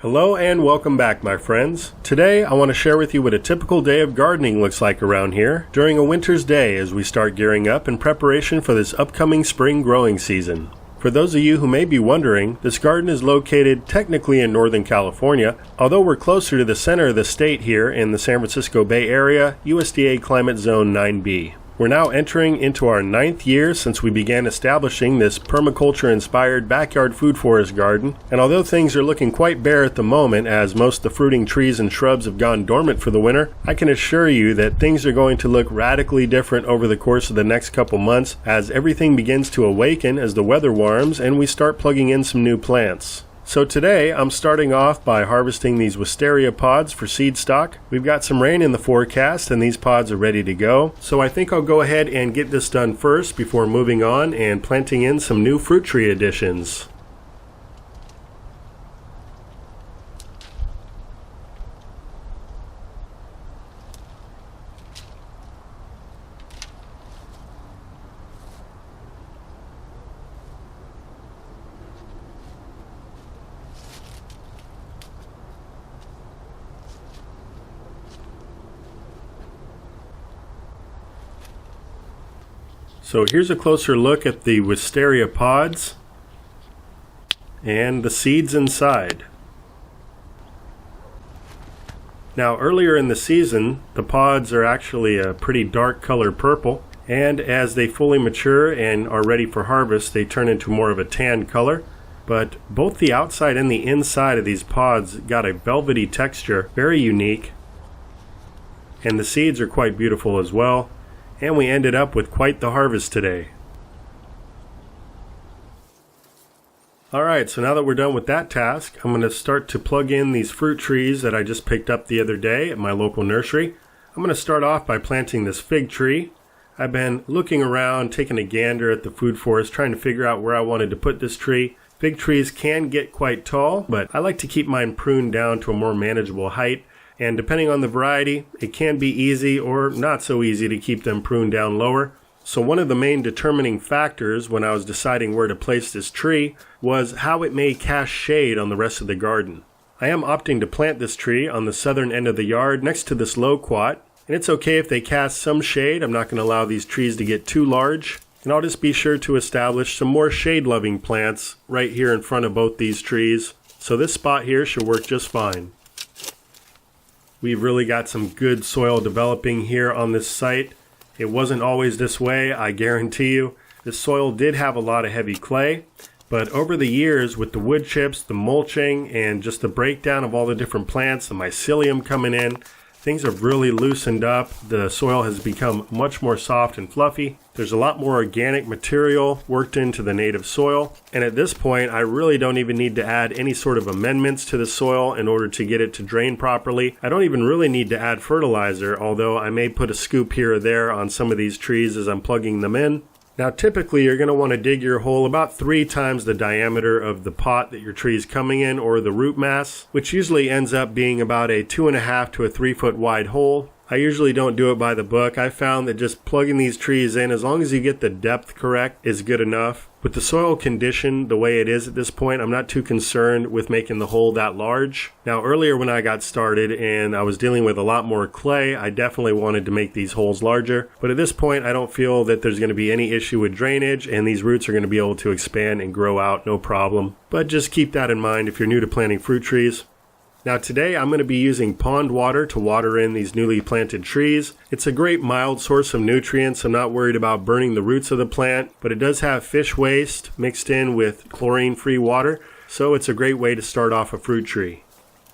Hello and welcome back, my friends. Today I want to share with you what a typical day of gardening looks like around here during a winter's day as we start gearing up in preparation for this upcoming spring growing season. For those of you who may be wondering, this garden is located technically in Northern California, although we're closer to the center of the state here in the San Francisco Bay Area, USDA Climate Zone 9B. We're now entering into our 9th year since we began establishing this permaculture-inspired backyard food forest garden, and although things are looking quite bare at the moment as most of the fruiting trees and shrubs have gone dormant for the winter, I can assure you that things are going to look radically different over the course of the next couple months as everything begins to awaken as the weather warms and we start plugging in some new plants. So today I'm starting off by harvesting these wisteria pods for seed stock. We've got some rain in the forecast and these pods are ready to go. So I think I'll go ahead and get this done first before moving on and planting in some new fruit tree additions. So here's a closer look at the wisteria pods and the seeds inside. Now earlier in the season, the pods are actually a pretty dark color purple, and as they fully mature and are ready for harvest, they turn into more of a tan color. But both the outside and the inside of these pods got a velvety texture, very unique, and the seeds are quite beautiful as well. And we ended up with quite the harvest today. Alright, so now that we're done with that task, I'm going to start to plug in these fruit trees that I just picked up the other day at my local nursery. I'm going to start off by planting this fig tree. I've been looking around, taking a gander at the food forest, trying to figure out where I wanted to put this tree. Fig trees can get quite tall, but I like to keep mine pruned down to a more manageable height. And depending on the variety, it can be easy or not so easy to keep them pruned down lower. So one of the main determining factors when I was deciding where to place this tree was how it may cast shade on the rest of the garden. I am opting to plant this tree on the southern end of the yard next to this loquat, and it's okay if they cast some shade. I'm not going to allow these trees to get too large, and I'll just be sure to establish some more shade-loving plants right here in front of both these trees. So this spot here should work just fine. We've really got some good soil developing here on this site. It wasn't always this way, I guarantee you. This soil did have a lot of heavy clay, but over the years with the wood chips, the mulching, and just the breakdown of all the different plants, the mycelium coming in, things have really loosened up. The soil has become much more soft and fluffy. There's a lot more organic material worked into the native soil. And at this point, I really don't even need to add any sort of amendments to the soil in order to get it to drain properly. I don't even really need to add fertilizer, although I may put a scoop here or there on some of these trees as I'm plugging them in. Now typically you're going to want to dig your hole about 3 times the diameter of the pot that your tree is coming in, or the root mass, which usually ends up being about a 2.5 to a 3 foot wide hole. I usually don't do it by the book. I found that just plugging these trees in, as long as you get the depth correct, is good enough. With the soil condition the way it is at this point, I'm not too concerned with making the hole that large. Now earlier when I got started and I was dealing with a lot more clay, I definitely wanted to make these holes larger. But at this point I don't feel that there's going to be any issue with drainage, and these roots are going to be able to expand and grow out no problem. But just keep that in mind if you're new to planting fruit trees. Now today I'm going to be using pond water to water in these newly planted trees. It's a great mild source of nutrients. I'm not worried about burning the roots of the plant, but it does have fish waste mixed in with chlorine-free water, so it's a great way to start off a fruit tree.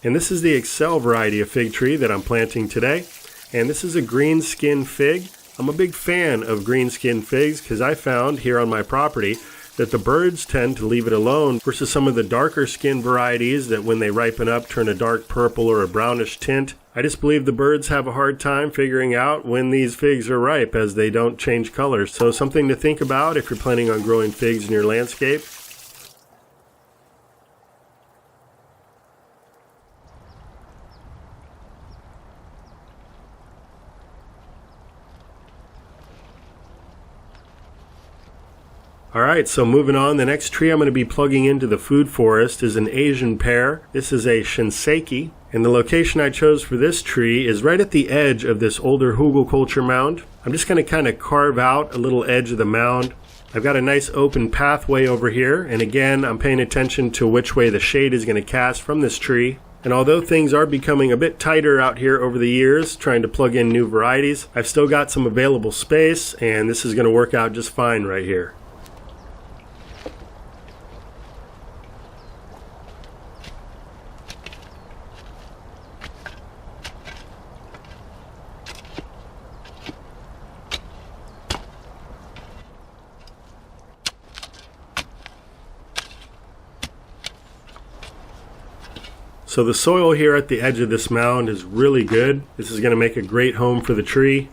And this is the Excel variety of fig tree that I'm planting today, and this is a green skin fig. I'm a big fan of green skin figs because I found here on my property that the birds tend to leave it alone versus some of the darker skin varieties that when they ripen up turn a dark purple or a brownish tint. I just believe the birds have a hard time figuring out when these figs are ripe as they don't change colors. So something to think about if you're planning on growing figs in your landscape. Alright, so moving on, the next tree I'm going to be plugging into the food forest is an Asian pear. This is a Shinseki, and the location I chose for this tree is right at the edge of this older hugelkultur mound. I'm just going to kind of carve out a little edge of the mound. I've got a nice open pathway over here, and again, I'm paying attention to which way the shade is going to cast from this tree. And although things are becoming a bit tighter out here over the years, trying to plug in new varieties, I've still got some available space, and this is going to work out just fine right here. So the soil here at the edge of this mound is really good. This is going to make a great home for the tree.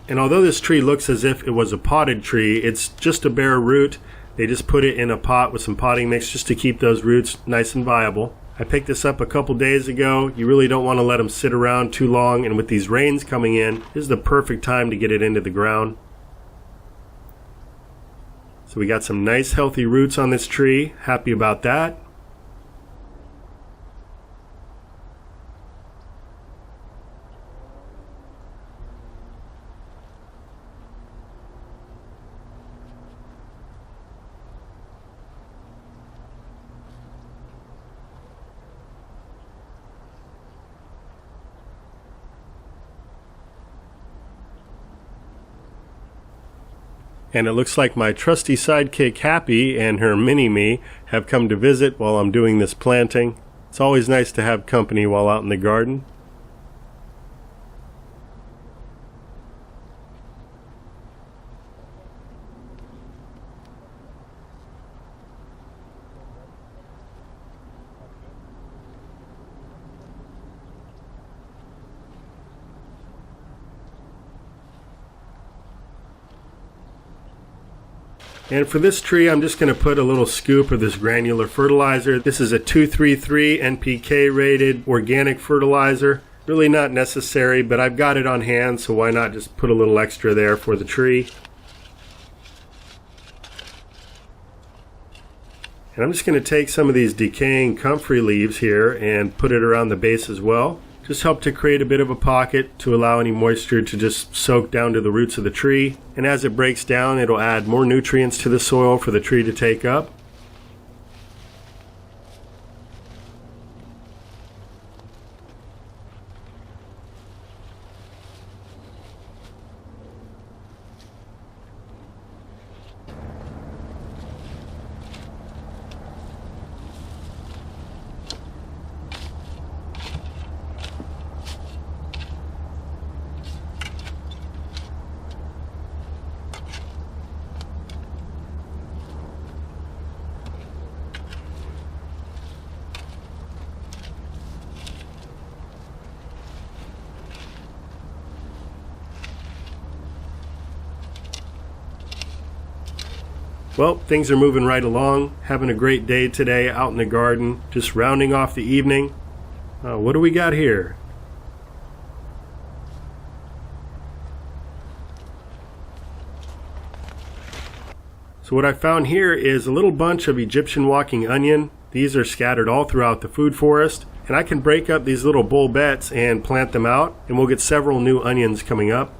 And although this tree looks as if it was a potted tree, it's just a bare root. They just put it in a pot with some potting mix just to keep those roots nice and viable. I picked this up a couple days ago. You really don't want to let them sit around too long, and with these rains coming in, this is the perfect time to get it into the ground. So we got some nice healthy roots on this tree. Happy about that. And it looks like my trusty sidekick Happy and her mini-me have come to visit while I'm doing this planting. It's always nice to have company while out in the garden. And for this tree, I'm just going to put a little scoop of this granular fertilizer. This is a 233 NPK rated organic fertilizer. Really not necessary, but I've got it on hand, so why not just put a little extra there for the tree. And I'm just going to take some of these decaying comfrey leaves here and put it around the base as well. Just help to create a bit of a pocket to allow any moisture to just soak down to the roots of the tree. And as it breaks down, it'll add more nutrients to the soil for the tree to take up. Well, things are moving right along. Having a great day today out in the garden. Just rounding off the evening. What do we got here? So what I found here is a little bunch of Egyptian walking onion. These are scattered all throughout the food forest. And I can break up these little bull bets and plant them out, and we'll get several new onions coming up.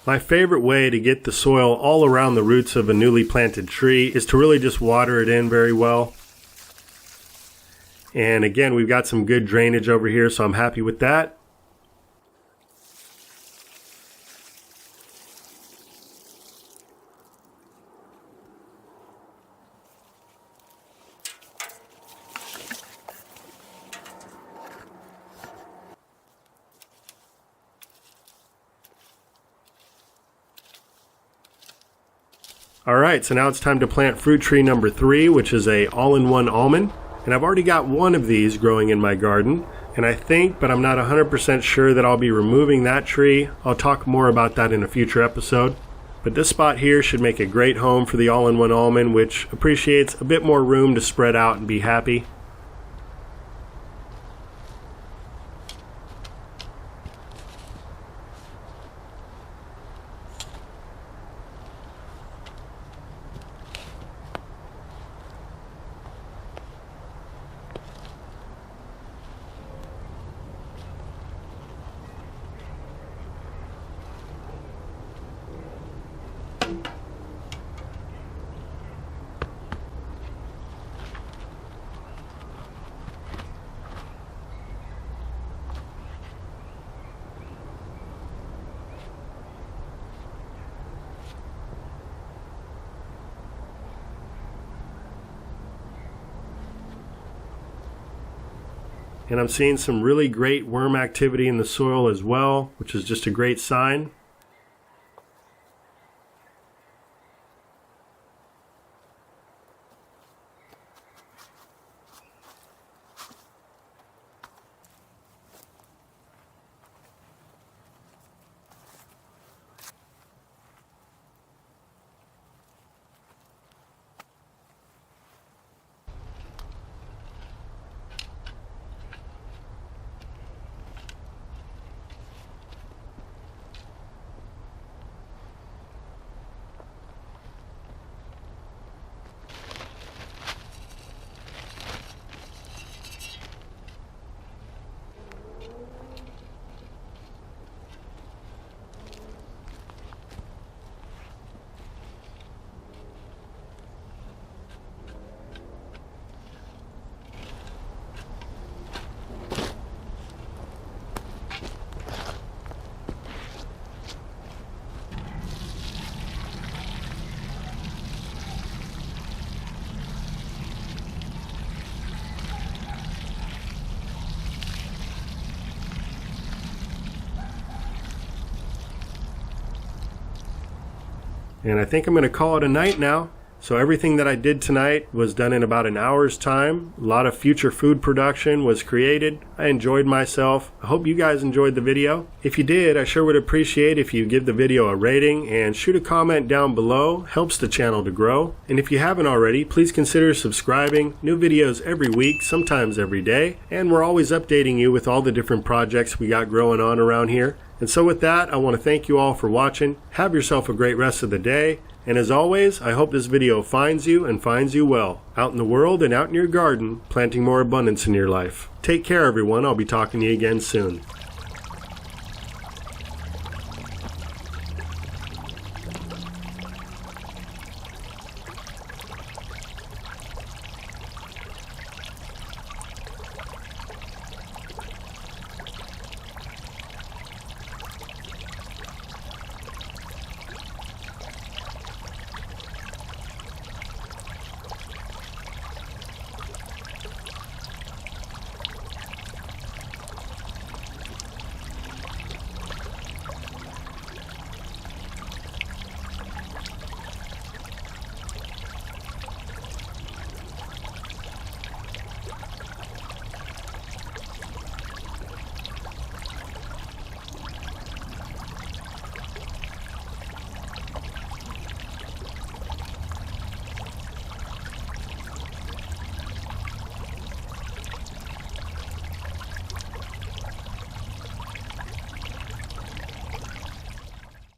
My favorite way to get the soil all around the roots of a newly planted tree is to really just water it in very well. And again, we've got some good drainage over here, so I'm happy with that. Alright, so now it's time to plant fruit tree number 3, which is a all-in-one almond. And I've already got one of these growing in my garden. And I think, but I'm not 100% sure, that I'll be removing that tree. I'll talk more about that in a future episode. But this spot here should make a great home for the all-in-one almond, which appreciates a bit more room to spread out and be happy. And I'm seeing some really great worm activity in the soil as well, which is just a great sign. And I think I'm going to call it a night now. So everything that I did tonight was done in about an hour's time. A lot of future food production was created. I enjoyed myself. I hope you guys enjoyed the video. If you did, I sure would appreciate if you give the video a rating and shoot a comment down below. Helps the channel to grow. And if you haven't already, please consider subscribing. New videos every week, sometimes every day. And we're always updating you with all the different projects we got growing on around here. And so with that, I want to thank you all for watching. Have yourself a great rest of the day. And as always, I hope this video finds you and finds you well, out in the world and out in your garden, planting more abundance in your life. Take care, everyone. I'll be talking to you again soon.